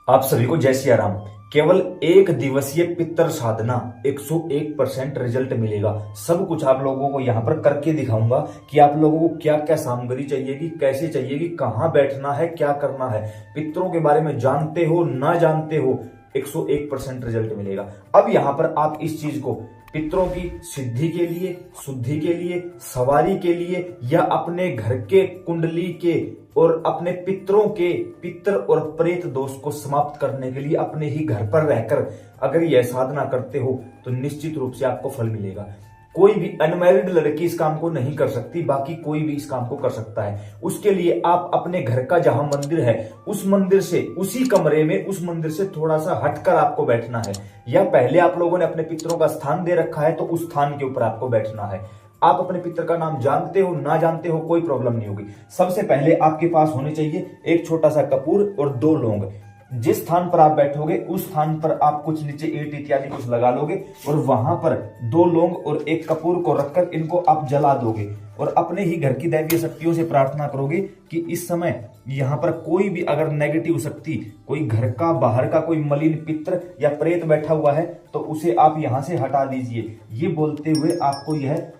आप सभी को जय सिया राम। केवल एक दिवसीय पितर साधना 101% रिजल्ट मिलेगा। सब कुछ आप लोगों को यहाँ पर करके दिखाऊंगा कि आप लोगों को क्या क्या सामग्री चाहिएगी, कैसे चाहिएगी, कहाँ बैठना है, क्या करना है। पितरों के बारे में जानते हो ना जानते हो, 101% रिजल्ट मिलेगा। अब यहाँ पर आप इस चीज को पितरों की सिद्धि के लिए, शुद्धि के लिए, सवारी के लिए या अपने घर के कुंडली के और अपने पितरों के पितर और प्रेत दोष को समाप्त करने के लिए अपने ही घर पर रहकर अगर यह साधना करते हो तो निश्चित रूप से आपको फल मिलेगा। कोई भी अनमैरिड लड़की इस काम को नहीं कर सकती, बाकी कोई भी इस काम को कर सकता है। उसके लिए आप अपने घर का जहां मंदिर है उस मंदिर से, उसी कमरे में उस मंदिर से थोड़ा सा हटकर आपको बैठना है, या पहले आप लोगों ने अपने पितरों का स्थान दे रखा है तो उस स्थान के ऊपर आपको बैठना है। आप अपने पितर का नाम जानते हो ना जानते हो, कोई प्रॉब्लम नहीं होगी। सबसे पहले आपके पास होने चाहिए एक छोटा सा कपूर और 2 लौंग। जिस स्थान पर आप बैठोगे उस स्थान पर आप कुछ नीचे ईंट इत्यादि कुछ लगा लोगे और वहां पर 2 लौंग और 1 कपूर को रखकर इनको आप जला दोगे और अपने ही घर की दैवीय शक्तियों से प्रार्थना करोगे कि इस समय यहाँ पर कोई भी अगर नेगेटिव शक्ति, कोई घर का बाहर का कोई मलिन पित्र या प्रेत बैठा हुआ है तो उसे आप यहां से हटा दीजिए। ये बोलते हुए आपको यह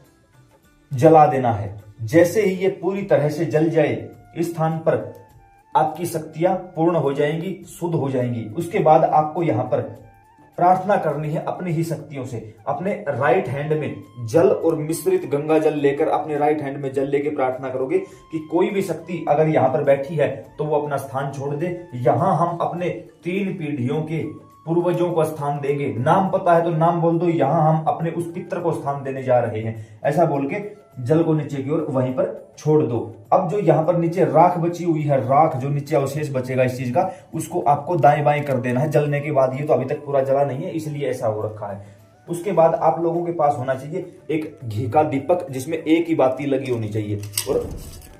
जला देना है। जैसे ही ये पूरी तरह से जल जाए, इस स्थान पर आपकी शक्तियां पूर्ण हो जाएंगी, शुद्ध हो जाएंगी। उसके बाद आपको यहां पर प्रार्थना करनी है अपनी ही शक्तियों से। अपने राइट हैंड में जल और मिश्रित गंगा जल लेकर अपने राइट हैंड में जल लेके प्रार्थना करोगे कि कोई भी शक्ति अगर यहां पर बैठी है तो वो अपना स्थान छोड़ दे। यहां हम अपने 3 पीढ़ियों के पूर्वजों को स्थान देंगे। नाम पता है तो नाम बोल दो, यहां हम अपने उस पितर को स्थान देने जा रहे हैं, ऐसा बोल के जल को नीचे की ओर वहीं पर छोड़ दो। अब जो यहाँ पर नीचे राख बची हुई है, राख जो नीचे अवशेष बचेगा इस चीज का, उसको आपको दाएं बाएं कर देना है जलने के बाद। ये तो अभी तक पूरा जला नहीं है इसलिए ऐसा हो रखा है। उसके बाद आप लोगों के पास होना चाहिए एक घी का दीपक जिसमें एक ही बाती लगी होनी चाहिए, और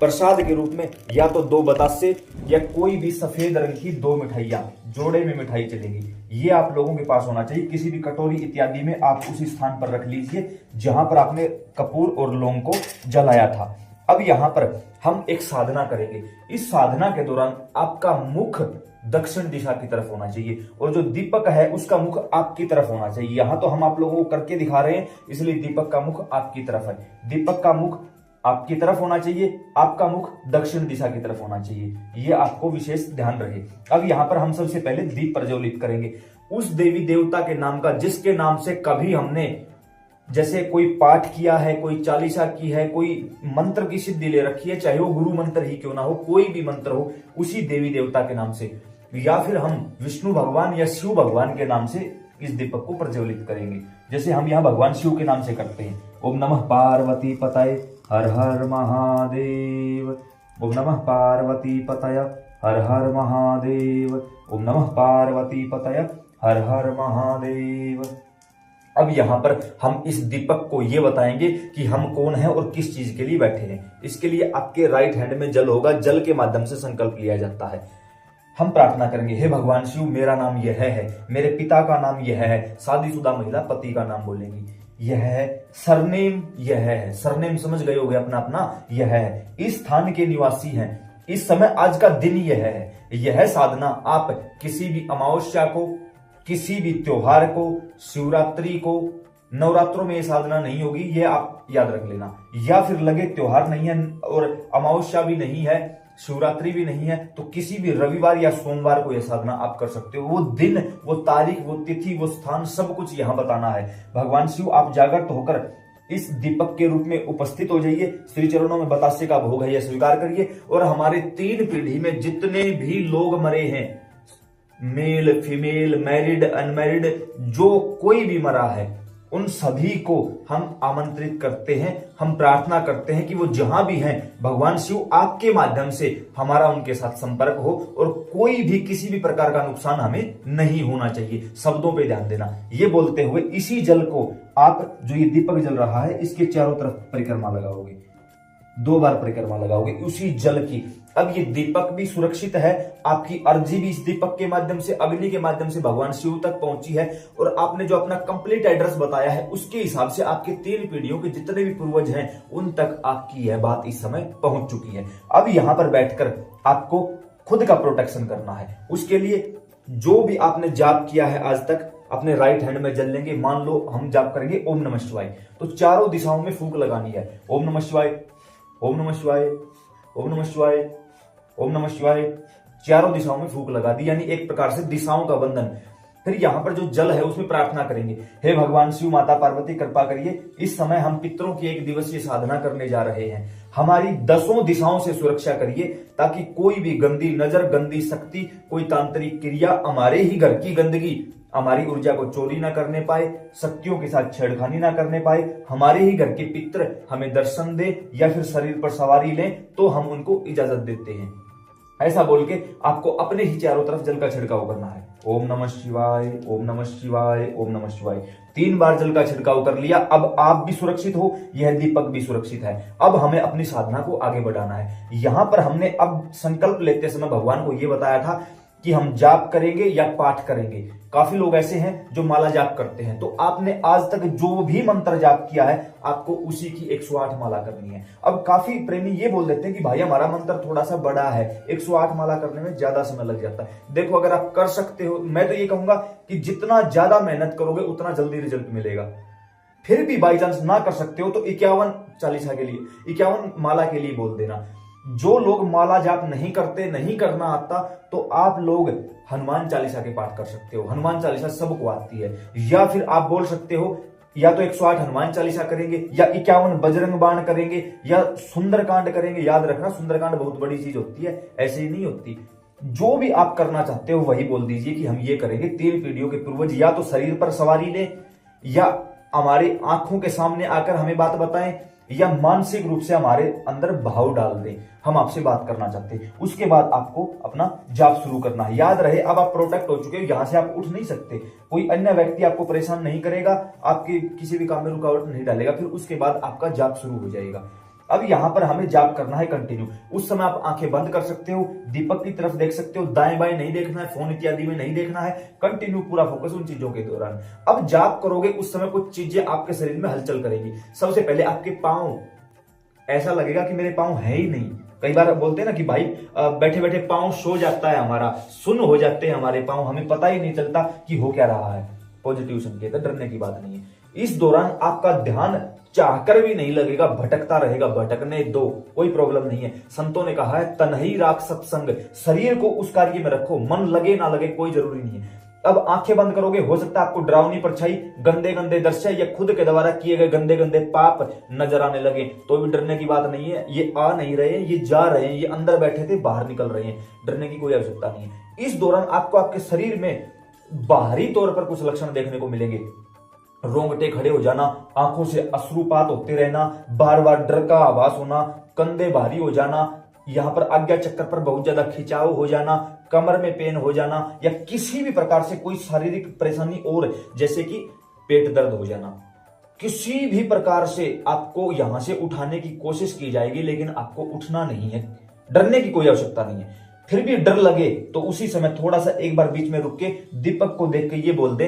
प्रसाद के रूप में या तो 2 बतासे या कोई भी सफेद रंग की 2 मिठाइयां, जोड़े में मिठाई चलेगी, ये आप लोगों के पास होना चाहिए। किसी भी कटोरी इत्यादि में आप उसी स्थान पर रख लीजिए जहां पर आपने कपूर और लौंग को जलाया था। अब यहां पर हम एक साधना करेंगे। इस साधना के दौरान आपका मुख दक्षिण दिशा की तरफ होना चाहिए और जो दीपक है उसका मुख आपकी तरफ होना चाहिए। यहां तो हम आप लोगों को करके दिखा रहे हैं इसलिए दीपक का मुख आपकी तरफ है। दीपक का मुख आपकी तरफ होना चाहिए, आपका मुख दक्षिण दिशा की तरफ होना चाहिए, ये आपको विशेष ध्यान रहे। अब यहां पर हम सबसे पहले दीप प्रज्वलित करेंगे उस देवी देवता के नाम का जिसके नाम से कभी हमने जैसे कोई पाठ किया है, कोई चालीसा की है, कोई मंत्र की सिद्धि ले रखी है, चाहे वो गुरु मंत्र ही क्यों ना हो, कोई भी मंत्र हो, उसी देवी देवता के नाम से, या फिर हम विष्णु भगवान या शिव भगवान के नाम से इस दीपक को प्रज्वलित करेंगे। जैसे हम यहाँ भगवान शिव के नाम से करते हैं, ओम नमः पार्वती पतये हर हर महादेव, ओम नमः पार्वती पतये हर हर महादेव, ओम नमः पार्वती पतये हर हर महादेव। अब यहाँ पर हम इस दीपक को ये बताएंगे कि हम कौन है और किस चीज के लिए बैठे हैं। इसके लिए आपके राइट हैंड में जल होगा, जल के माध्यम से संकल्प लिया जाता है। हम प्रार्थना करेंगे, हे भगवान शिव मेरा नाम यह है, मेरे पिता का नाम यह है, शादीशुदा महिला पति का नाम बोलेंगी, यह है सरनेम, यह है सरनेम, समझ गए होगे अपना अपना, यह है इस स्थान के निवासी हैं, इस समय आज का दिन यह है। यह साधना आप किसी भी अमावस्या को, किसी भी त्योहार को, शिवरात्रि को, नवरात्रों में यह साधना नहीं होगी, यह आप याद रख लेना। या फिर लगे त्योहार नहीं है और अमावस्या भी नहीं है, शिवरात्रि भी नहीं है, तो किसी भी रविवार या सोमवार को यह साधना आप कर सकते हो। वो दिन, वो तारीख, वो तिथि, वो स्थान, सब कुछ यहां बताना है। भगवान शिव आप जागृत होकर इस दीपक के रूप में उपस्थित हो जाइए। श्री चरणों में बतासे का भोग है यह स्वीकार करिए और हमारे 3 पीढ़ी में जितने भी लोग मरे हैं, मेल फीमेल, मैरिड अनमैरिड, जो कोई भी मरा है, उन सभी को हम आमंत्रित करते हैं। हम प्रार्थना करते हैं कि वो जहां भी हैं भगवान शिव आपके माध्यम से हमारा उनके साथ संपर्क हो और कोई भी किसी भी प्रकार का नुकसान हमें नहीं होना चाहिए। शब्दों पे ध्यान देना। ये बोलते हुए इसी जल को आप, जो ये दीपक जल रहा है, इसके चारों तरफ परिक्रमा लगाओगे, 2 बार परिक्रमा लगाओगे उसी जल की। अब ये दीपक भी सुरक्षित है, आपकी अर्जी भी इस दीपक के माध्यम से, अग्नि के माध्यम से भगवान शिव तक पहुंची है और आपने जो अपना कंप्लीट एड्रेस बताया है उसके हिसाब से आपके 3 पीढ़ियों के जितने भी पूर्वज हैं उन तक आपकी यह बात इस समय पहुंच चुकी है। अब यहां पर बैठकर आपको खुद का प्रोटेक्शन करना है। उसके लिए जो भी आपने जाप किया है आज तक अपने राइट हैंड में जल लेंगे। मान लो हम जाप करेंगे ओम नमः शिवाय, तो चारों दिशाओं में फूंक लगानी है। ओम नमः शिवाय, ओम नमः शिवाय, ओम नमः शिवाय, ओम नमः शिवाय, चारों दिशाओं में फूंक लगा दी, यानी एक प्रकार से दिशाओं का बंधन। फिर यहाँ पर जो जल है उसमें प्रार्थना करेंगे, हे भगवान शिव, माता पार्वती कृपा करिए, इस समय हम पितरों की 1 दिवसीय साधना करने जा रहे हैं, हमारी 10 दिशाओं से सुरक्षा करिए, ताकि कोई भी गंदी नजर, गंदी शक्ति, कोई तांत्रिक क्रिया, हमारे ही घर की गंदगी हमारी ऊर्जा को चोरी ना करने पाए, शक्तियों के साथ छेड़खानी ना करने पाए, हमारे ही घर के पितर हमें दर्शन दे या फिर शरीर पर सवारी लें तो हम उनको इजाजत देते हैं। ऐसा बोल के आपको अपने ही चारों तरफ जल का छिड़काव करना है। ओम नमः शिवाय, ओम नमः शिवाय, ओम नमः शिवाय। 3 बार जल का छिड़काव कर लिया। अब आप भी सुरक्षित हो, यह दीपक भी सुरक्षित है। अब हमें अपनी साधना को आगे बढ़ाना है। यहां पर हमने अब संकल्प लेते समय भगवान को यह बताया था कि हम जाप करेंगे या पाठ करेंगे। काफी लोग ऐसे हैं जो माला जाप करते हैं, तो आपने आज तक जो भी मंत्र जाप किया है आपको उसी की 108 माला करनी है। अब काफी प्रेमी ये बोल देते हैं कि भाई हमारा मंत्र थोड़ा सा बड़ा है, 108 माला करने में ज्यादा समय लग जाता है। देखो, अगर आप कर सकते हो, मैं तो ये कहूंगा कि जितना ज्यादा मेहनत करोगे उतना जल्दी रिजल्ट मिलेगा। फिर भी बाई चांस ना कर सकते हो तो 51 चालीसा के लिए, 51 माला के लिए बोल देना। जो लोग माला जाप नहीं करते, नहीं करना आता, तो आप लोग हनुमान चालीसा के पाठ कर सकते हो। हनुमान चालीसा सबको आती है। या फिर आप बोल सकते हो या तो 108 हनुमान चालीसा करेंगे, या 51 बजरंग बाण करेंगे, या सुंदरकांड करेंगे। याद रखना, सुंदरकांड बहुत बड़ी चीज होती है, ऐसे ही नहीं होती। जो भी आप करना चाहते हो वही बोल दीजिए कि हम ये करेंगे। 3 पीढ़ियों के पूर्वज या तो शरीर पर सवारी ले, या हमारे आंखों के सामने आकर हमें बात बताएं, या मानसिक रूप से हमारे अंदर भाव डाल दें, हम आपसे बात करना चाहते हैं। उसके बाद आपको अपना जाप शुरू करना है। याद रहे, अब आप प्रोटेक्ट हो चुके हो, यहां से आप उठ नहीं सकते, कोई अन्य व्यक्ति आपको परेशान नहीं करेगा, आपके किसी भी काम में रुकावट नहीं डालेगा। फिर उसके बाद आपका जाप शुरू हो जाएगा। अब यहां पर हमें जाप करना है कंटिन्यू। उस समय आप आंखें बंद कर सकते हो, दीपक की तरफ देख सकते हो, दाएं बाएं नहीं देखना है, फोन इत्यादि में नहीं देखना है, कंटिन्यू पूरा फोकस उन चीजों के दौरान। अब जाप करोगे उस समय कुछ चीजें आपके शरीर में हलचल करेगी। सबसे पहले आपके पांव, ऐसा लगेगा कि मेरे पांव है ही नहीं। कई बार बोलते हैं ना कि भाई बैठे बैठे पांव सो जाता है, हमारा सुन्न हो जाते हैं हमारे पांव, हमें पता ही नहीं चलता कि हो क्या रहा है। पॉजिटिव संकेत है, डरने की बात नहीं है। इस दौरान आपका ध्यान चाहकर भी नहीं लगेगा, भटकता रहेगा, भटकने दो, कोई प्रॉब्लम नहीं है। संतों ने कहा है तन्ही राख सत्संग, शरीर को उस कार्य में रखो, मन लगे ना लगे कोई जरूरी नहीं है। अब आंखें बंद करोगे, हो सकता है आपको डरावनी परछाई, गंदे गंदे दृश्य या खुद के द्वारा किए गए गंदे गंदे पाप नजर आने लगे, तो भी डरने की बात नहीं है। ये आ नहीं रहे हैं, ये जा रहे हैं, ये अंदर बैठे थे बाहर निकल रहे हैं, डरने की कोई आवश्यकता नहीं है। इस दौरान आपको आपके शरीर में बाहरी तौर पर कुछ लक्षण देखने को मिलेंगे। रोंगटे खड़े हो जाना, आंखों से अश्रुपात होते रहना, बार बार डर का आभास होना, कंधे भारी हो जाना, यहां पर आज्ञा चक्र पर बहुत ज्यादा खिंचाव हो जाना, कमर में पेन हो जाना, या किसी भी प्रकार से कोई शारीरिक परेशानी, और जैसे कि पेट दर्द हो जाना। किसी भी प्रकार से आपको यहां से उठाने की कोशिश की जाएगी, लेकिन आपको उठना नहीं है। डरने की कोई आवश्यकता नहीं है। फिर भी डर लगे तो उसी समय थोड़ा सा एक बार बीच में रुक के दीपक को देख के ये बोल दे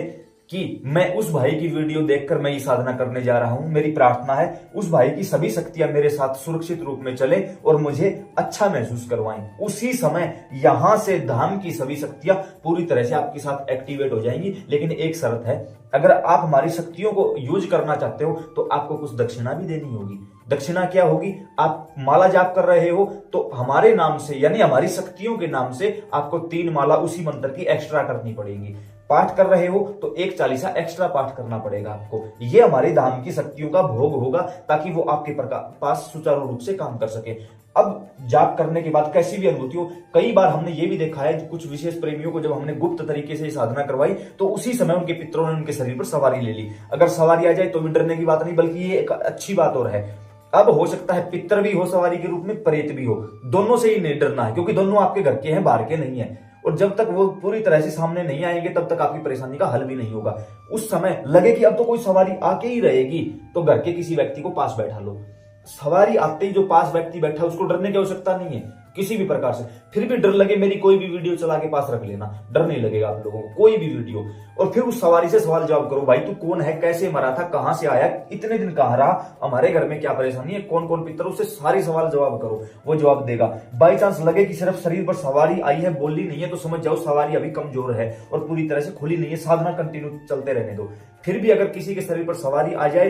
कि मैं उस भाई की वीडियो देखकर मैं ये साधना करने जा रहा हूं। मेरी प्रार्थना है उस भाई की सभी शक्तियां मेरे साथ सुरक्षित रूप में चले और मुझे अच्छा महसूस करवाएं। उसी समय यहां से धाम की सभी शक्तियां पूरी तरह से आपके साथ एक्टिवेट हो जाएंगी। लेकिन एक शर्त है, अगर आप हमारी शक्तियों को यूज करना चाहते हो तो आपको कुछ दक्षिणा भी देनी होगी। दक्षिणा क्या होगी? आप माला जाप कर रहे हो तो हमारे नाम से, यानी हमारी शक्तियों के नाम से आपको 3 माला उसी मंत्र की एक्स्ट्रा करनी पड़ेगी। पाठ कर रहे हो तो 1 चालीसा एक्स्ट्रा पाठ करना पड़ेगा आपको। ये हमारे धाम की शक्तियों का भोग होगा, ताकि वो आपके पास सुचारू रूप से काम कर सके। अब जाप करने के बाद कैसी भी अनुभूति हो, कई बार हमने ये भी देखा है कि कुछ विशेष प्रेमियों को जब हमने गुप्त तरीके से साधना करवाई तो उसी समय उनके पितरों ने उनके शरीर पर सवारी ले ली। अगर सवारी आ जाए तो भी डरने की बात नहीं, बल्कि ये एक अच्छी बात और है। अब हो सकता है पितर भी हो सवारी के रूप में, प्रेत भी हो, दोनों से ही नहीं डरना है, क्योंकि दोनों आपके घर के हैं, बाहर के नहीं है। और जब तक वो पूरी तरह से सामने नहीं आएंगे तब तक आपकी परेशानी का हल भी नहीं होगा। उस समय लगे कि अब तो कोई सवारी आके ही रहेगी तो घर के किसी व्यक्ति को पास बैठा लो। सवारी आते ही जो पास व्यक्ति बैठा उसको डरने की आवश्यकता नहीं है। किसी भी प्रकार से। फिर भी डर लगे, मेरी कोई भी वीडियो चला के पास रख लेना, डर नहीं लगेगा आप लोगों को कोई भी वीडियो। और फिर उस सवारी से सवाल जवाब करो, भाई तू कौन है, कैसे मरा था, कहां से आया, इतने दिन कहां रहा, हमारे घर में क्या परेशानी है, कौन कौन पितर, उससे सारे सवाल जवाब करो, वो जवाब देगा। बाई चांस लगे कि सिर्फ शरीर पर सवारी आई है, बोली नहीं है, तो समझ जाओ सवारी अभी कमजोर है और पूरी तरह से खुली नहीं है, साधना कंटिन्यू चलते रहने दो। फिर भी अगर किसी के शरीर पर सवारी आ जाए,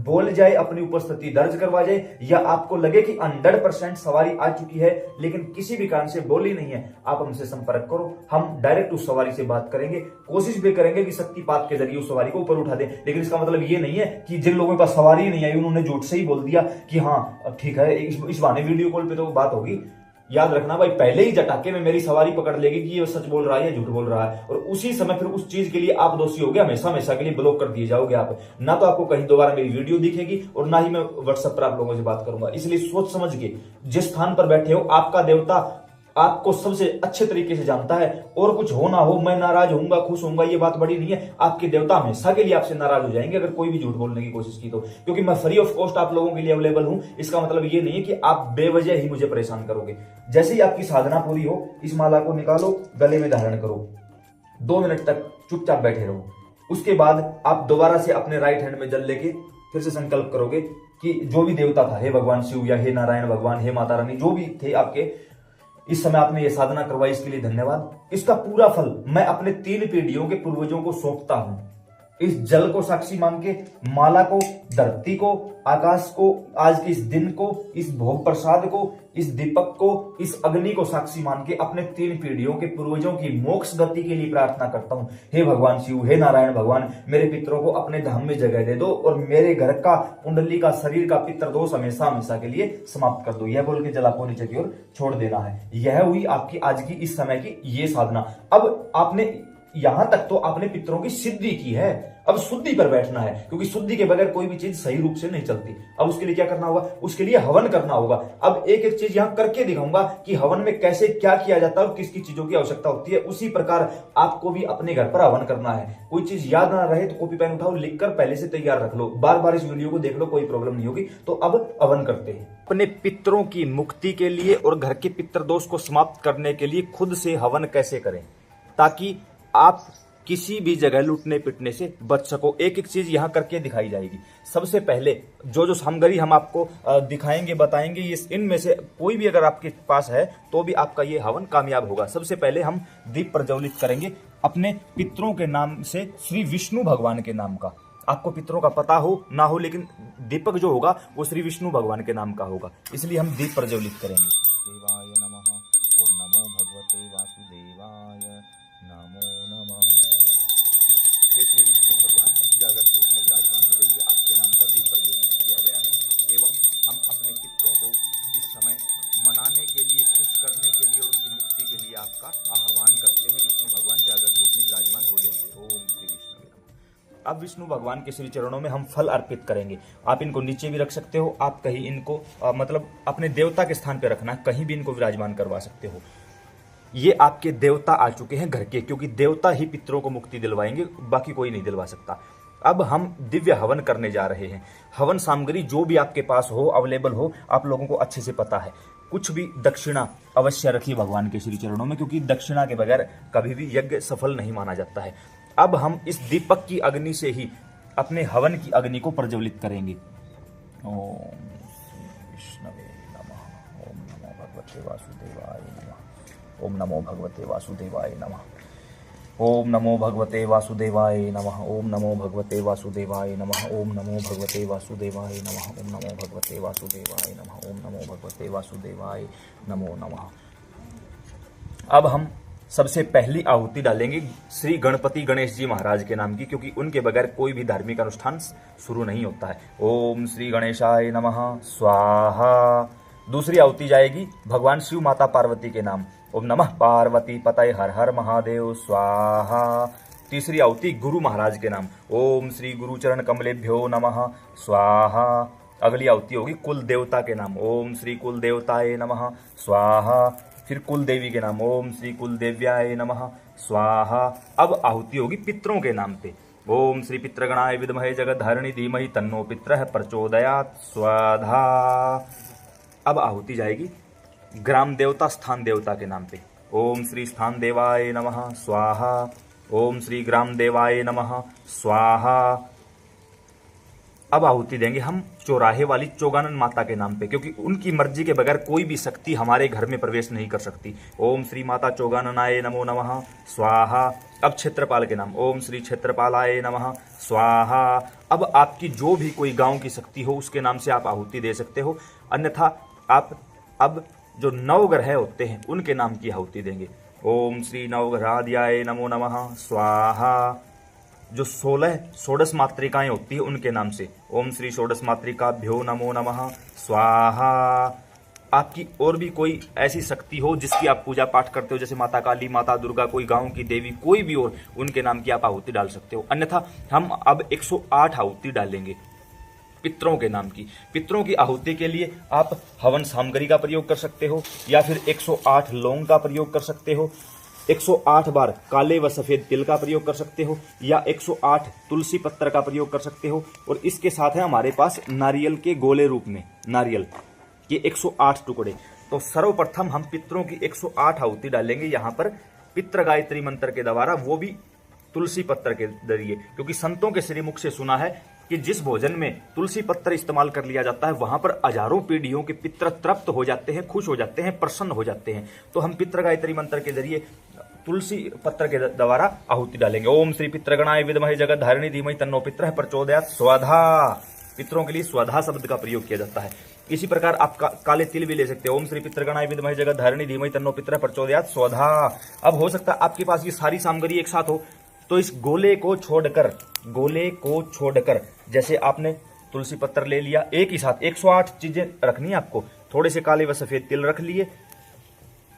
बोल जाए, अपनी उपस्थिति दर्ज करवा जाए, या आपको लगे कि 100% सवारी आ चुकी है लेकिन किसी भी कारण से बोली नहीं है, आप हमसे संपर्क करो, हम डायरेक्ट उस सवारी से बात करेंगे, कोशिश भी करेंगे कि शक्तिपात के जरिए उस सवारी को ऊपर उठा दें। लेकिन इसका मतलब ये नहीं है कि जिन लोगों के पास सवारी नहीं आई उन्होंने झूठ से ही बोल दिया कि हाँ ठीक है, इस बहाने वीडियो कॉल पे तो बात होगी। याद रखना भाई, पहले ही झटाके में मेरी सवारी पकड़ लेगी कि ये सच बोल रहा है या झूठ बोल रहा है, और उसी समय फिर उस चीज के लिए आप दोषी हो गए, हमेशा हमेशा के लिए ब्लॉक कर दिए जाओगे आप। ना तो आपको कहीं दोबारा मेरी वीडियो दिखेगी और ना ही मैं व्हाट्सएप पर आप लोगों से बात करूंगा। इसलिए सोच समझ के, जिस स्थान पर बैठे हो आपका देवता आपको सबसे अच्छे तरीके से जानता है, और कुछ हो ना हो, मैं नाराज होऊंगा खुश होऊंगा ये बात बड़ी नहीं है, आपके देवता हमेशा के लिए आपसे नाराज हो जाएंगे अगर कोई भी झूठ बोलने की कोशिश की तो। क्योंकि मैं फ्री ऑफ कॉस्ट आप लोगों के लिए अवेलेबल हूं, इसका मतलब ये नहीं है कि आप बेवजह ही मुझे परेशान करोगे। जैसे ही आपकी साधना पूरी हो, इस माला को निकालो, गले में धारण करो, 2 मिनट तक चुपचाप बैठे रहो। उसके बाद आप दोबारा से अपने राइट हैंड में जल लेके फिर से संकल्प करोगे कि जो भी देवता था, हे भगवान शिव या हे नारायण भगवान, हे माता रानी, जो भी थे आपके, इस समय आपने ये साधना करवाई, इसके लिए धन्यवाद। इसका पूरा फल मैं अपने 3 पीढ़ियों के पूर्वजों को सौंपता हूं। इस जल को साक्षी मान के, माला को, धरती को, आकाश को, आज के इस दिन को, इस भोग प्रसाद को, इस दीपक को, इस अग्नि को साक्षी मान के अपने 3 पीढ़ियों के पूर्वजों की मोक्ष गति के लिए प्रार्थना करता हूं। हे भगवान शिव, हे नारायण भगवान, मेरे पितरों को अपने धाम में जगह दे दो और मेरे घर का, कुंडली का, शरीर का पितर दोष हमेशा हमेशा के लिए समाप्त कर दो। यह बोल के जल आपको नीचे की ओर छोड़ देना है। यह हुई आपकी आज की इस समय की ये साधना। अब आपने यहां तक तो आपने पितरों की सिद्धि की है, अब शुद्धि पर बैठना है, क्योंकि शुद्धि के बगैर कोई भी चीज सही रूप से नहीं चलती। अब उसके लिए क्या करना होगा, उसके लिए हवन करना होगा। अब एक एक चीज यहां करके दिखाऊंगा कि हवन में कैसे क्या किया जाता है और किस किस चीजों की आवश्यकता होती है। उसी प्रकार आपको भी अपने घर पर हवन करना है। कोई चीज याद ना रहे तो कॉपी पेन उठाओ, लिखकर पहले से तैयार रख लो, बार बार इस वीडियो को देख लो, कोई प्रॉब्लम नहीं होगी। तो अब हवन करते हैं। अपने पितरों की मुक्ति के लिए और घर के पितर दोष को समाप्त करने के लिए खुद से हवन कैसे करें ताकि आप किसी भी जगह लूटने पिटने से बच सको। एक एक चीज यहां करके दिखाई जाएगी। सबसे पहले जो जो सामग्री हम आपको दिखाएंगे, बताएंगे, ये इनमें से कोई भी अगर आपके पास है तो भी आपका ये हवन कामयाब होगा। सबसे पहले हम दीप प्रज्वलित करेंगे अपने पितरों के नाम से, श्री विष्णु भगवान के नाम का। आपको पितरों का पता हो ना हो, लेकिन दीपक जो होगा वो श्री विष्णु भगवान के नाम का होगा, इसलिए हम दीप प्रज्वलित करेंगे। देवाय नमः, ओम नमो भगवते वासुदेवाय, नमो नमः। हे श्री विष्णु भगवान, जागृत रूप में विराजमान हो जाइए। आपके नाम का दीप प्रज्वलित किया गया है एवं हम अपने पितरों को इस समय मनाने के लिए, खुश करने के लिए और उनकी मुक्ति के लिए आपका आह्वान करते हैं। विष्णु भगवान जागृत रूप में विराजमान हो जाइए। ओम श्री विष्णु। अब विष्णु भगवान के श्री चरणों में हम फल अर्पित करेंगे। आप इनको नीचे भी रख सकते हो, आप कहीं इनको मतलब अपने देवता के स्थान पर रखना, कहीं भी इनको विराजमान करवा सकते हो। ये आपके देवता आ चुके हैं घर के, क्योंकि देवता ही पितरों को मुक्ति दिलवाएंगे, बाकी कोई नहीं दिलवा सकता। अब हम दिव्य हवन करने जा रहे हैं। हवन सामग्री जो भी आपके पास हो, अवेलेबल हो, आप लोगों को अच्छे से पता है। कुछ भी दक्षिणा अवश्य रखिए भगवान के श्री चरणों में, क्योंकि दक्षिणा के बगैर कभी भी यज्ञ सफल नहीं माना जाता है। अब हम इस दीपक की अग्नि से ही अपने हवन की अग्नि को प्रज्वलित करेंगे। ओम विष्णवे नमः, ओम नमो भगवते वासुदेवाय नमः, ओम नमो भगवते वासुदेवाय नमः, ओम नमो भगवते वासुदेवाय नमः, ओम नमो भगवते वासुदेवाय नमः, ओम नमो भगवते वासुदेवाय नमः, ओम नमो भगवते वासुदेवाय नमः, ओम नमो भगवते वासुदेवाय नमो नमः। अब हम सबसे पहली आहुति डालेंगे श्री गणपति गणेश जी महाराज के नाम की, क्योंकि उनके बगैर कोई भी धार्मिक अनुष्ठान शुरू नहीं होता है। ओम श्री गणेशाय नमः स्वाहा। दूसरी आहुति जाएगी भगवान शिव माता पार्वती के नाम। ओम नमः पार्वती पतये हर हर महादेव स्वाहा। तीसरी आहुति गुरु महाराज के नाम। ओम श्री गुरु चरण कमलेभ्यो नमः स्वाहा। अगली आहुति होगी कुल देवता के नाम। ओम श्री कुल देवताय नमः स्वाहा। फिर कुल देवी के नाम। ओम श्री कुल देव्याय नमः स्वाहा। अब आहुति होगी पितरों के नाम पे। ओम श्री पितृगणाय विद्महे जगद्धारिणी धीमहि तन्नो पितरः प्रचोदयात् स्वाहा। अब आहुति जाएगी ग्राम देवता स्थान देवता के नाम पे। ओम श्री स्थान देवाय नमः स्वाहा। ओम श्री ग्राम देवाय नमः स्वाहा। अब आहुति देंगे हम चौराहे वाली चौगानन माता के नाम पे, क्योंकि उनकी मर्जी के बगैर कोई भी शक्ति हमारे घर में प्रवेश नहीं कर सकती। ओम श्री माता चौगाननाय नमो नमः स्वाहा। अब क्षेत्रपाल के नाम, ओम श्री क्षेत्रपालाय नमः स्वाहा। अब आपकी जो भी कोई गांव की शक्ति हो उसके नाम से आप आहुति दे सकते हो, अन्यथा आप अब जो नवग्रह होते हैं उनके नाम की आहुति देंगे। ओम श्री नवग्रहाध्याय नमो नमः स्वाहा। जो 16 षोडश मातृकाएं होती है उनके नाम से, ओम श्री षोडश मातृकाभ्यो नमो नमः स्वाहा। आपकी और भी कोई ऐसी शक्ति हो जिसकी आप पूजा पाठ करते हो, जैसे माता काली, माता दुर्गा, कोई गांव की देवी, कोई भी और, उनके नाम की आप आहुति डाल सकते हो। अन्यथा हम अब 108 आहुति डालेंगे पितरों के नाम की। पितरों की आहुति के लिए आप हवन सामग्री का प्रयोग कर सकते हो, या फिर 108 लौंग का प्रयोग कर सकते हो, 108 बार काले व सफेद तिल का प्रयोग कर सकते हो, या 108 तुलसी पत्तर का प्रयोग कर सकते हो। और इसके साथ है हमारे पास नारियल के गोले रूप में नारियल के 108 टुकड़े। तो सर्वप्रथम हम पितरों की 108 आहुति डालेंगे यहाँ पर पितृ गायत्री मंत्र के द्वारा, वो भी तुलसी पत्तर के जरिए, क्योंकि संतों के श्रीमुख से सुना है कि जिस भोजन में तुलसी पत्तर इस्तेमाल कर लिया जाता है वहां पर हजारों पीढ़ियों के पितृ तृप्त हो जाते हैं, खुश हो जाते हैं, प्रसन्न हो जाते हैं। तो हम पितृ गायत्री मंत्र के जरिए तुलसी पत्र के द्वारा आहुति डालेंगे। ओम श्री पितृगणाय विद्महे जगत धारिणी धीमहि तन्नो पितरः प्रचोदयात् स्वधा। पितरों के लिए स्वधा शब्द का प्रयोग किया जाता है। इसी प्रकार आप काले तिल भी ले सकते हो। ओम श्री पितृगणाय विद्महे जगत धारिणी धीमहि तन्नो पितरः प्रचोदयात् स्वधा। अब हो सकता है आपके पास ये सारी सामग्री एक साथ हो, तो इस गोले को छोड़कर जैसे आपने तुलसी पत्तर ले लिया, एक ही साथ 108 चीजें रखनी है आपको। थोड़े से काले व सफेद तिल रख लिए,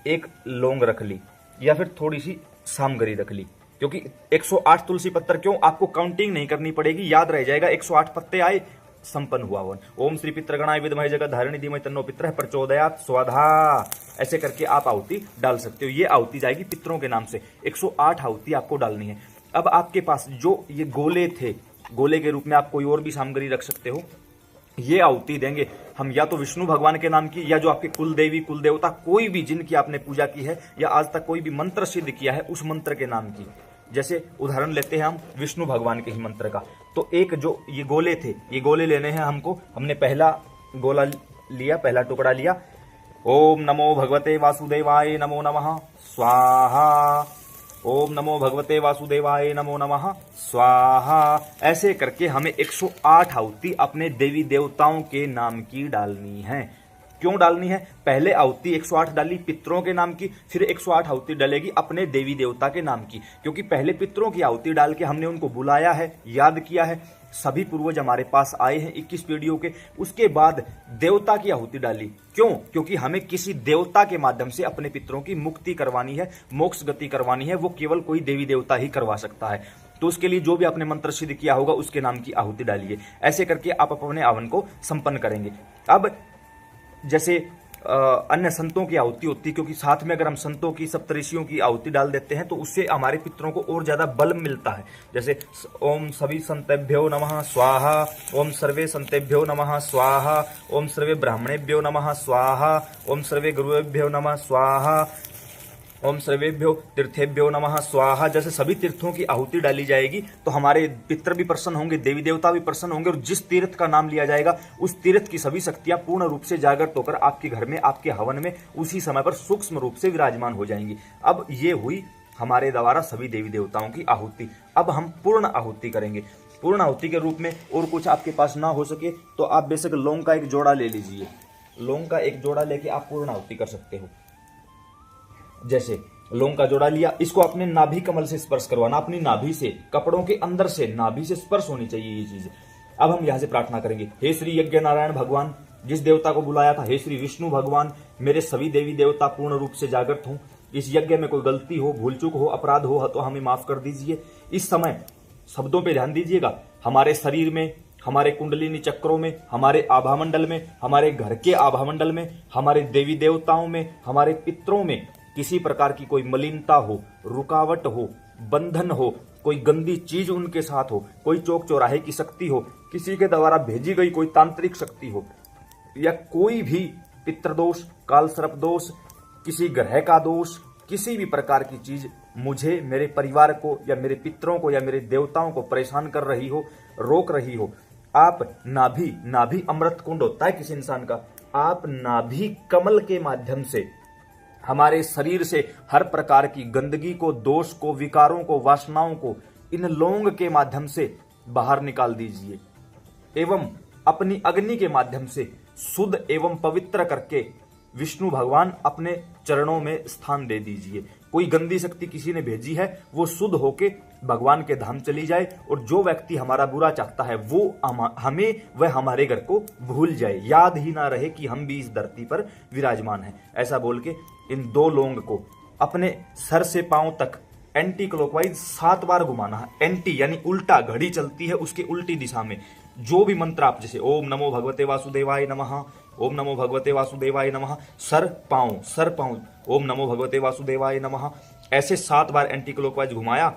एक लौंग रख ली, या फिर थोड़ी सी सामग्री रख ली, क्योंकि 108 तुलसी पत्तर क्यों, आपको काउंटिंग नहीं करनी पड़ेगी, याद रह जाएगा 108 पत्ते आए, संपन्न हुआ हवन। ओम श्री पितृगणाय विद्महे जगत धारिणी धीमहि तन्नो पितरः प्रचोदयात् स्वधा। ऐसे करके आप आहुति डाल सकते हो। ये आहुति जाएगी पितरों के नाम से। 108 आहुति आपको डालनी है। अब आपके पास जो ये गोले थे, गोले के रूप में आप कोई और भी सामग्री रख सकते हो। ये आहुति देंगे हम या तो विष्णु भगवान के नाम की, या जो आपके कुल देवी कुल देवता कोई भी जिनकी आपने पूजा की है या आज तक कोई भी मंत्र सिद्ध किया है उस मंत्र के नाम की। जैसे उदाहरण लेते हैं हम विष्णु भगवान के ही मंत्र का, तो एक जो ये गोले थे, ये गोले लेने हैं हमको। हमने पहला गोला लिया, पहला टुकड़ा लिया। ओम नमो भगवते वासुदेवाय नमो नमः स्वाहा। ओम नमो भगवते वासुदेवाय नमो नमः स्वाहा। ऐसे करके हमें 108 आहुति अपने देवी देवताओं के नाम की डालनी है। क्यों डालनी है? पहले आहुति 108 डाली पितरों के नाम की, फिर 108 आहुति डालेगी अपने देवी देवता के नाम की, क्योंकि पहले पितरों की आहुति डाल के हमने उनको बुलाया है, याद किया है, सभी पूर्वज हमारे पास आए हैं 21 पीढ़ियों के। उसके बाद देवता की आहुति डाली। क्यों? क्योंकि हमें किसी देवता के माध्यम से अपने पितरों की मुक्ति करवानी है, मोक्ष गति करवानी है। वो केवल कोई देवी देवता ही करवा सकता है। तो उसके लिए जो भी आपने मंत्र सिद्ध किया होगा उसके नाम की आहुति डालिए। ऐसे करके आप अपने हवन को संपन्न करेंगे। अब जैसे अन्य संतों की आहुति होती है, क्योंकि साथ में अगर हम संतों की, सप्तऋषियों की आहुति डाल देते हैं तो उससे हमारे पितरों को और ज्यादा बल मिलता है। जैसे ओम सभी संतेभ्यो नमः स्वाहा, ओम सर्वे संतेभ्यो नमः स्वाहा, ओम सर्वे ब्राह्मणेभ्यो नमः स्वाहा, ओम सर्वे गुरुभ्यो नमः स्वाहा, ओम सर्वेभ्यो तीर्थेभ्यो नमः स्वाहा। जैसे सभी तीर्थों की आहुति डाली जाएगी तो हमारे पितर भी प्रसन्न होंगे, देवी देवता भी प्रसन्न होंगे, और जिस तीर्थ का नाम लिया जाएगा उस तीर्थ की सभी शक्तियां पूर्ण रूप से जागृत होकर आपके घर में, आपके हवन में उसी समय पर सूक्ष्म रूप से विराजमान हो जाएंगी। अब ये हुई हमारे द्वारा सभी देवी देवताओं की आहुति। अब हम पूर्ण आहुति करेंगे। पूर्ण आहुति के रूप में और कुछ आपके पास ना हो सके तो आप बेशक लौंग का एक जोड़ा ले लीजिए। लौंग का एक जोड़ा लेके आप पूर्ण आहुति कर सकते हो। जैसे लौंग का जोड़ा लिया, इसको अपने नाभि कमल से स्पर्श करवाना, अपनी नाभि से, कपड़ों के अंदर से नाभि से स्पर्श होनी चाहिए ये चीज। अब हम यहां से प्रार्थना करेंगे, हे श्री यज्ञ नारायण भगवान, जिस देवता को बुलाया था, हे श्री विष्णु भगवान, मेरे सभी देवी देवता पूर्ण रूप से जागृत हों। इस यज्ञ में कोई गलती हो, भूल चूक हो, अपराध हो तो हमें माफ कर दीजिए। इस समय शब्दों पे ध्यान दीजिएगा। हमारे शरीर में, हमारे कुंडलिनी चक्रों में, हमारे आभामंडल में, हमारे घर के आभामंडल में, हमारे देवी देवताओं में, हमारे पितरों में किसी प्रकार की कोई मलिनता हो, रुकावट हो, बंधन हो, कोई गंदी चीज उनके साथ हो, कोई चौक चौराहे की शक्ति हो, किसी के द्वारा भेजी गई कोई तांत्रिक शक्ति हो, या कोई भी पितृदोष, काल सर्प दोष, किसी ग्रह का दोष, किसी भी प्रकार की चीज मुझे, मेरे परिवार को या मेरे पितरों को या मेरे देवताओं को परेशान कर रही हो, रोक रही हो, आप नाभि अमृत कुंड होता है किसी इंसान का, आप नाभि कमल के माध्यम से हमारे शरीर से हर प्रकार की गंदगी को, दोष को, विकारों को, वासनाओं को इन लौंग के माध्यम से बाहर निकाल दीजिए एवं अपनी अग्नि के माध्यम से शुद्ध एवं पवित्र करके विष्णु भगवान अपने चरणों में स्थान दे दीजिए। कोई गंदी शक्ति किसी ने भेजी है वो शुद्ध होके भगवान के धाम चली जाए, और जो व्यक्ति हमारा बुरा चाहता है वो हमें वह हमारे घर को भूल जाए, याद ही ना रहे कि हम भी इस धरती पर विराजमान हैं। ऐसा बोल के इन 2 लौंग को अपने सर से पांव तक एंटी क्लॉकवाइज 7 बार घुमाना है। एंटी यानी उल्टा, घड़ी चलती है उसके उल्टी दिशा में। जो भी मंत्र आप, जैसे ओम नमो भगवते वासुदेवाय नमः, ओम नमो भगवते वासुदेवाय नमः, सर पांव, ओम नमो भगवते वासुदेवाय नमः, ऐसे 7 बार एंटी क्लॉकवाइज घुमाया।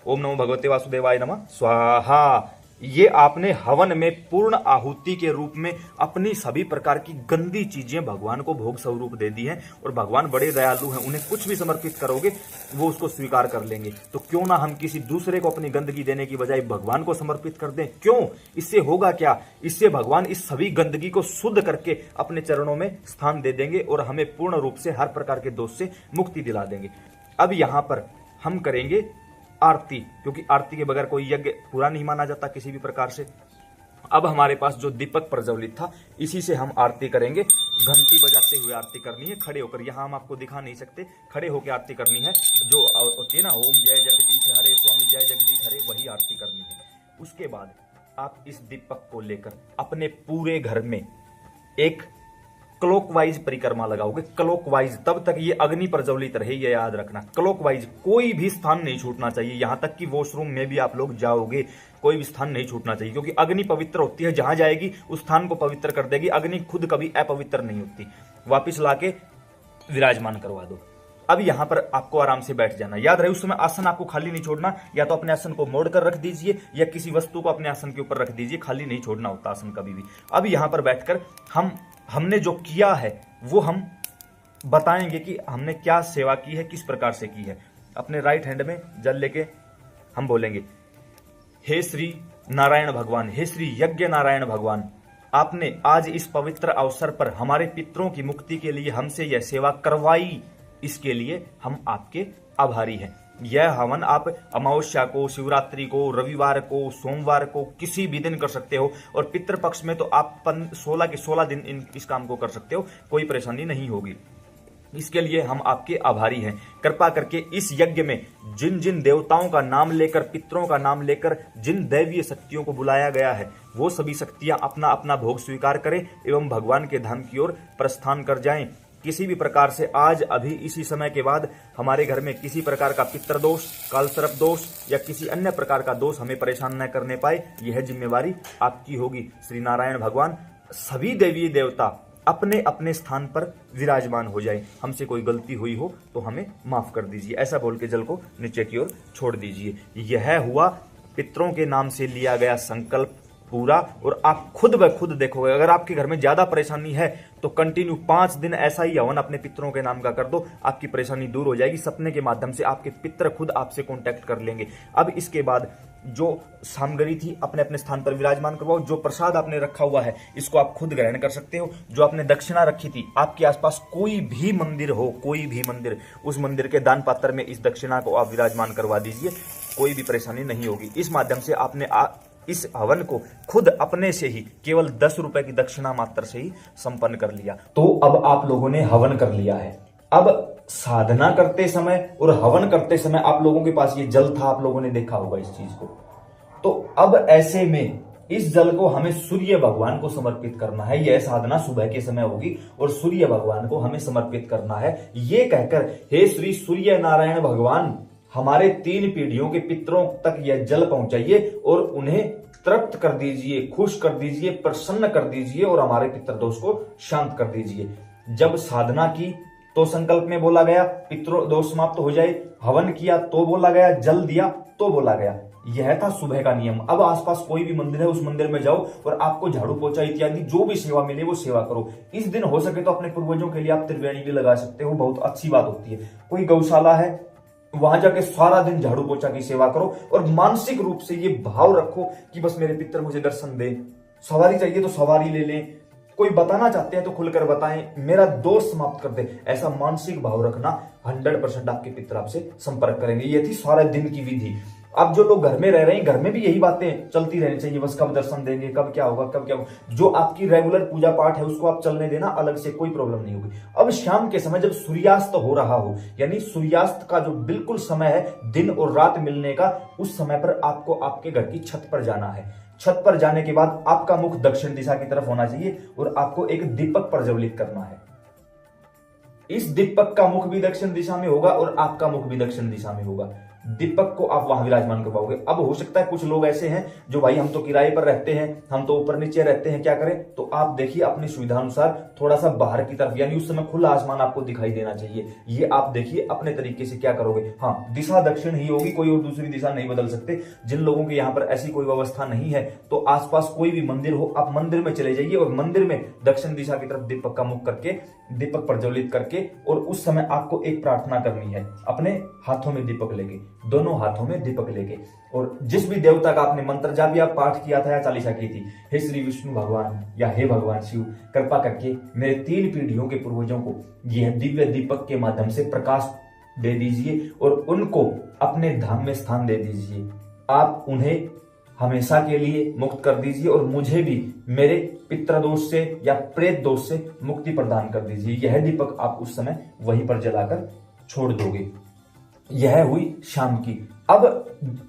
ओम नमो भगवते वासुदेवाय नमः स्वाहा। ये आपने हवन में पूर्ण आहुति के रूप में अपनी सभी प्रकार की गंदी चीजें भगवान को भोग स्वरूप दे दी हैं, और भगवान बड़े दयालु हैं, उन्हें कुछ भी समर्पित करोगे वो उसको स्वीकार कर लेंगे। तो क्यों ना हम किसी दूसरे को अपनी गंदगी देने की बजाय भगवान को समर्पित कर दें। क्यों? इससे होगा क्या? इससे भगवान इस सभी गंदगी को शुद्ध करके अपने चरणों में स्थान दे देंगे और हमें पूर्ण रूप से हर प्रकार के दोष से मुक्ति दिला देंगे। अब यहां पर हम करेंगे आरती, क्योंकि आरती के बगैर कोई यज्ञ पूरा नहीं माना जाता किसी भी प्रकार से। अब हमारे पास जो दीपक प्रज्वलित था इसी से हम आरती करेंगे। घंटी बजाते हुए आरती करनी है, खड़े होकर। यहाँ हम आपको दिखा नहीं सकते, खड़े होकर आरती करनी है। जो होती है ना, ओम जय जगदीश हरे, स्वामी जय जगदीश हरे, वही आरती करनी है। उसके बाद आप इस दीपक को लेकर अपने पूरे घर में एक क्लॉकवाइज परिक्रमा लगाओगे। क्लॉकवाइज, तब तक ये अग्नि प्रज्वलित रहे, ये याद रखना। क्लॉकवाइज, कोई भी स्थान नहीं छूटना चाहिए। यहां तक कि वॉशरूम में भी आप लोग जाओगे, कोई भी स्थान नहीं छूटना चाहिए, क्योंकि अग्नि पवित्र होती है। जहां जाएगी उस स्थान को पवित्र कर देगी। अग्नि खुद कभी अपवित्र नहीं होती। वापिस लाके विराजमान करवा दो। अब यहां पर आपको आराम से बैठ जाना। याद रहे, उस समय आसन आपको खाली नहीं छोड़ना। या तो अपने आसन को मोड़ कर रख दीजिए या किसी वस्तु को अपने आसन के ऊपर रख दीजिए। खाली नहीं छोड़ना होता आसन कभी भी। अब यहां पर बैठकर हमने जो किया है वो हम बताएंगे कि हमने क्या सेवा की है, किस प्रकार से की है। अपने राइट हैंड में जल लेके हम बोलेंगे, हे श्री नारायण भगवान, हे श्री यज्ञ नारायण भगवान, आपने आज इस पवित्र अवसर पर हमारे पितरों की मुक्ति के लिए हमसे यह सेवा करवाई, इसके लिए हम आपके आभारी हैं। यह हवन आप अमावस्या को, शिवरात्रि को, रविवार को, सोमवार को, किसी भी दिन कर सकते हो। और पितृपक्ष में तो आप 16 के 16 दिन इस काम को कर सकते हो, कोई परेशानी नहीं होगी। इसके लिए हम आपके आभारी हैं। कृपा करके इस यज्ञ में जिन जिन देवताओं का नाम लेकर, पितरों का नाम लेकर जिन दैवीय शक्तियों को बुलाया गया है, वो सभी शक्तियां अपना अपना भोग स्वीकार करें एवं भगवान के धाम की ओर प्रस्थान कर जाएं। किसी भी प्रकार से आज अभी इसी समय के बाद हमारे घर में किसी प्रकार का पितृदोष, कालसर्प दोष या किसी अन्य प्रकार का दोष हमें परेशान न करने पाए, यह जिम्मेवारी आपकी होगी। श्री नारायण भगवान, सभी देवी देवता अपने अपने स्थान पर विराजमान हो जाए। हमसे कोई गलती हुई हो तो हमें माफ कर दीजिए। ऐसा बोल के जल को नीचे की ओर छोड़ दीजिए। यह हुआ पितरों के नाम से लिया गया संकल्प पूरा। और आप खुद ब खुद देखोगे, अगर आपके घर में ज्यादा परेशानी है तो कंटिन्यू 5 दिन ऐसा ही हवन अपने पितरों के नाम का कर दो, आपकी परेशानी दूर हो जाएगी। सपने के माध्यम से आपके पितर खुद आपसे कांटेक्ट कर लेंगे। अब इसके बाद जो सामग्री थी अपने अपने स्थान पर विराजमान करवाओ। जो प्रसाद आपने रखा हुआ है इसको आप खुद ग्रहण कर सकते हो। जो आपने दक्षिणा रखी थी, आपके आसपास कोई भी मंदिर हो, कोई भी मंदिर, उस मंदिर के दान पात्र में इस दक्षिणा को आप विराजमान करवा दीजिए, कोई भी परेशानी नहीं होगी। इस माध्यम से आपने इस हवन को खुद अपने से ही केवल 10 रुपए की दक्षिणा मात्र से ही संपन्न कर लिया। तो अब आप लोगों ने हवन कर लिया है। अब साधना करते समय और हवन करते समय आप लोगों के पास ये जल था, आप लोगों ने देखा होगा इस चीज को। तो अब ऐसे में इस जल को हमें सूर्य भगवान को समर्पित करना है। यह साधना सुबह के समय होगी और सूर्य भगवान को हमें समर्पित करना है। ये कहकर, हे श्री सूर्य नारायण भगवान, हमारे 3 पीढ़ियों के पितरों तक यह जल पहुंचाइए और उन्हें तृप्त कर दीजिए, खुश कर दीजिए, प्रसन्न कर दीजिए और हमारे पितृदोष को शांत कर दीजिए। जब साधना की तो संकल्प में बोला गया पितृदोष समाप्त हो जाए, हवन किया तो बोला गया, जल दिया तो बोला गया। यह था सुबह का नियम। अब आसपास कोई भी मंदिर है, उस मंदिर में जाओ और आपको झाड़ू पोछा इत्यादि जो भी सेवा मिले वो सेवा करो। इस दिन हो सके तो अपने पूर्वजों के लिए आप त्रिवेणी भी लगा सकते हो, बहुत अच्छी बात होती है। कोई गौशाला है, वहां जाके सारा दिन झाड़ू पोछा की सेवा करो और मानसिक रूप से ये भाव रखो कि बस मेरे पितर मुझे दर्शन दे। सवारी चाहिए तो सवारी ले लें, कोई बताना चाहते हैं तो खुलकर बताएं, मेरा दोष समाप्त कर दे। ऐसा मानसिक भाव रखना 100% आपके पितर आपसे संपर्क करेंगे। ये थी सारे दिन की विधि। अब जो लोग घर में रह रहे हैं, घर में भी यही बातें चलती रहनी चाहिए, बस कब दर्शन देंगे, कब क्या होगा, कब क्या होगा। जो आपकी रेगुलर पूजा पाठ है उसको आप चलने देना, अलग से कोई प्रॉब्लम नहीं होगी। अब शाम के समय जब सूर्यास्त हो रहा हो, यानी सूर्यास्त का जो बिल्कुल समय है दिन और रात मिलने का, उस समय पर आपको आपके घर की छत पर जाना है। छत पर जाने के बाद आपका मुख दक्षिण दिशा की तरफ होना चाहिए और आपको एक दीपक प्रज्वलित करना है। इस दीपक का मुख भी दक्षिण दिशा में होगा और आपका मुख भी दक्षिण दिशा में होगा। दीपक को आप वहां विराजमान करवाओगे। अब हो सकता है कुछ लोग ऐसे हैं जो भाई हम तो किराए पर रहते हैं, हम तो ऊपर नीचे रहते हैं, क्या करें? तो आप देखिए अपनी सुविधा अनुसार थोड़ा सा बाहर की तरफ, यानी उस समय खुला आसमान आपको दिखाई देना चाहिए। ये आप देखिए अपने तरीके से क्या करोगे। हाँ, दिशा दक्षिण ही होगी, कोई और दूसरी दिशा नहीं बदल सकते। जिन लोगों के यहाँ पर ऐसी कोई व्यवस्था नहीं है तो आसपास कोई भी मंदिर हो, आप मंदिर में चले जाइए और मंदिर में दक्षिण दिशा की तरफ दीपक का मुख करके, दीपक प्रज्वलित करके, और उस समय आपको एक प्रार्थना करनी है। अपने हाथों में दीपक लेके, दोनों हाथों में दीपक लेके, और जिस भी देवता का आपने मंत्र जब भी आप पाठ किया था या चालीसा की थी, हे श्री विष्णु भगवान या हे भगवान शिव, कृपा करके मेरे 3 पीढ़ियों के पूर्वजों को यह दिव्य दीपक के माध्यम से प्रकाश दे दीजिए और उनको अपने धाम में स्थान दे दीजिए। आप उन्हें हमेशा के लिए मुक्त कर दीजिए और मुझे भी मेरे पितृदोष से या प्रेत दोष से मुक्ति प्रदान कर दीजिए। यह दीपक आप उस समय वहीं पर जलाकर छोड़ दोगे। यह हुई शाम की। अब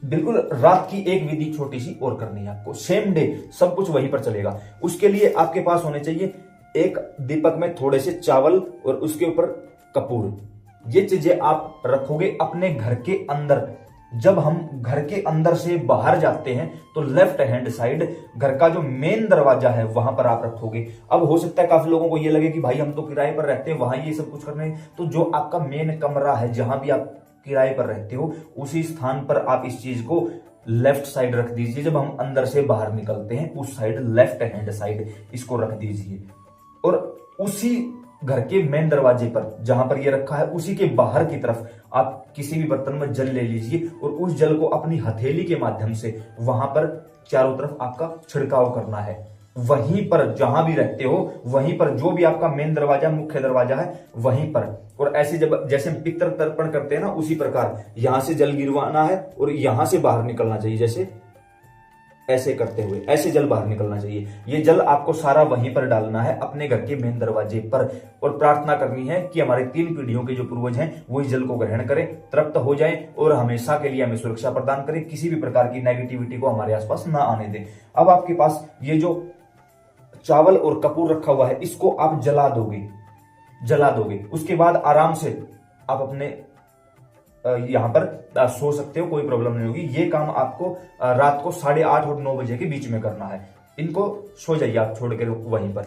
बिल्कुल रात की एक विधि छोटी सी और करनी है आपको। सेम डे सब कुछ वहीं पर चलेगा। उसके लिए आपके पास होने चाहिए एक दीपक में थोड़े से चावल और उसके ऊपर कपूर। ये चीजें आप रखोगे अपने घर के अंदर। जब हम घर के अंदर से बाहर जाते हैं तो लेफ्ट हैंड साइड घर का जो मेन दरवाजा है वहां पर आप रखोगे। अब हो सकता है काफी लोगों को ये लगे कि भाई हम तो किराए पर रहते हैं, वहां ये सब कुछ करने, तो जो आपका मेन कमरा है जहां भी आप किराए पर रहते हो उसी स्थान पर आप इस चीज को लेफ्ट साइड रख दीजिए। जब हम अंदर से बाहर निकलते हैं उस साइड, लेफ्ट हैंड साइड इसको रख दीजिए और उसी घर के मेन दरवाजे पर जहां पर ये रखा है उसी के बाहर की तरफ आप किसी भी बर्तन में जल ले लीजिए और उस जल को अपनी हथेली के माध्यम से वहां पर चारों तरफ आपका छिड़काव करना है। वहीं पर जहां भी रहते हो वहीं पर जो भी आपका मेन दरवाजा, मुख्य दरवाजा है वहीं पर, और ऐसे जब जैसे हम पितृ तर्पण करते हैं ना उसी प्रकार यहां से जल गिरवाना है और यहां से बाहर निकलना चाहिए। जैसे ऐसे करते हुए ऐसे जल बाहर निकलना चाहिए। ये जल आपको सारा वहीं पर डालना है अपने घर के मेन दरवाजे पर, और प्रार्थना करनी है कि हमारे 3 पीढ़ियों के जो पूर्वज हैं वो इस जल को ग्रहण करें, तृप्त हो जाएं और हमेशा के लिए हमें सुरक्षा प्रदान करें, किसी भी प्रकार की नेगेटिविटी को हमारे आसपास ना आने दें। अब आपके पास ये जो चावल और कपूर रखा हुआ है इसको आप जला दोगे। उसके बाद आराम से आप अपने यहां पर सो सकते हो, कोई प्रॉब्लम नहीं होगी। ये काम आपको रात को 8:30 और 9 बजे के बीच में करना है। इनको सो जाइए आप छोड़ कर वहीं पर।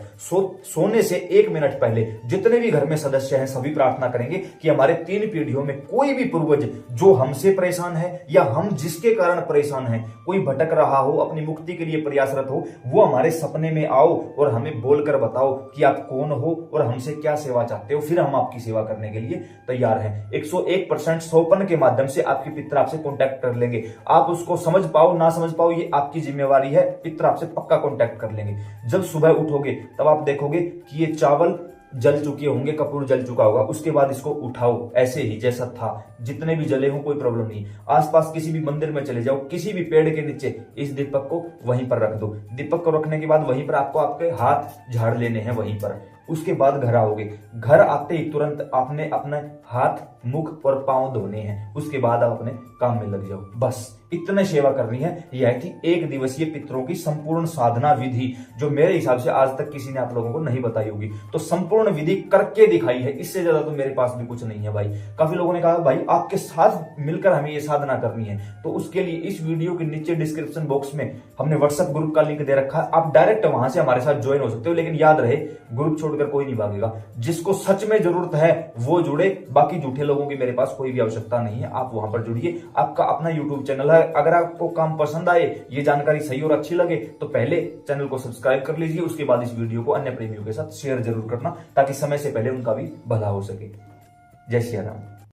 सोने से 1 मिनट पहले जितने भी घर में सदस्य हैं सभी प्रार्थना करेंगे कि हमारे 3 पीढ़ियों में कोई भी पूर्वज जो हमसे परेशान है या हम जिसके कारण परेशान हैं, कोई भटक रहा हो, अपनी मुक्ति के लिए प्रयासरत हो, वो हमारे सपने में आओ और हमें बोलकर बताओ कि आप कौन हो और हमसे क्या सेवा चाहते हो। फिर हम आपकी सेवा करने के लिए तैयार हैं। 101% सौपन के माध्यम से आपके पितर आपसे कॉन्टैक्ट कर लेंगे। आप उसको समझ पाओ ना समझ पाओ ये आपकी जिम्मेवारी है, पितर आपसे पक्का कॉन्टैक्ट कर लेंगे। जब सुबह उठोगे तब आप देखोगे कि ये चावल जल चुके होंगे, कपूर जल चुका होगा। उसके बाद इसको उठाओ ऐसे ही जैसा था, जितने भी जले हो कोई प्रॉब्लम नहीं। आसपास किसी भी मंदिर में चले जाओ, किसी भी पेड़ के नीचे इस दीपक को वहीं पर रख दो। दीपक को रखने के बाद वहीं पर आपको आपके हाथ झाड़ लेने हैं वहीं पर। उसके बाद घर आओगे। घर आते ही तुरंत आपने अपने हाथ, मुख और पांव धोने हैं। उसके बाद आप अपने काम में लग जाओ। बस इतने सेवा करनी है। यह थी 1 दिवसीय पितरों की संपूर्ण साधना विधि, जो मेरे हिसाब से आज तक किसी ने आप लोगों को नहीं बताई होगी। तो संपूर्ण विधि करके दिखाई है, इससे ज्यादा तो मेरे पास भी कुछ नहीं है भाई। काफी लोगों ने कहा भाई आपके साथ मिलकर हमें ये साधना करनी है, तो उसके लिए इस वीडियो के नीचे डिस्क्रिप्शन बॉक्स में हमने व्हाट्सएप ग्रुप का लिंक दे रखा है। आप डायरेक्ट वहां से हमारे साथ ज्वाइन हो सकते हो। लेकिन याद रहे, ग्रुप छोड़ छोड़कर कोई नहीं भागेगा। जिसको सच में जरूरत है वो जुड़े, बाकी झूठे लोगों की मेरे पास कोई भी आवश्यकता नहीं है। आप वहां पर जुड़िए, आपका अपना यूट्यूब चैनल है। अगर आपको काम पसंद आए, ये जानकारी सही और अच्छी लगे तो पहले चैनल को सब्सक्राइब कर लीजिए, उसके बाद इस वीडियो को अन्य प्रेमियों के साथ शेयर जरूर करना, ताकि समय से पहले उनका भी भला हो सके। जय श्री राम।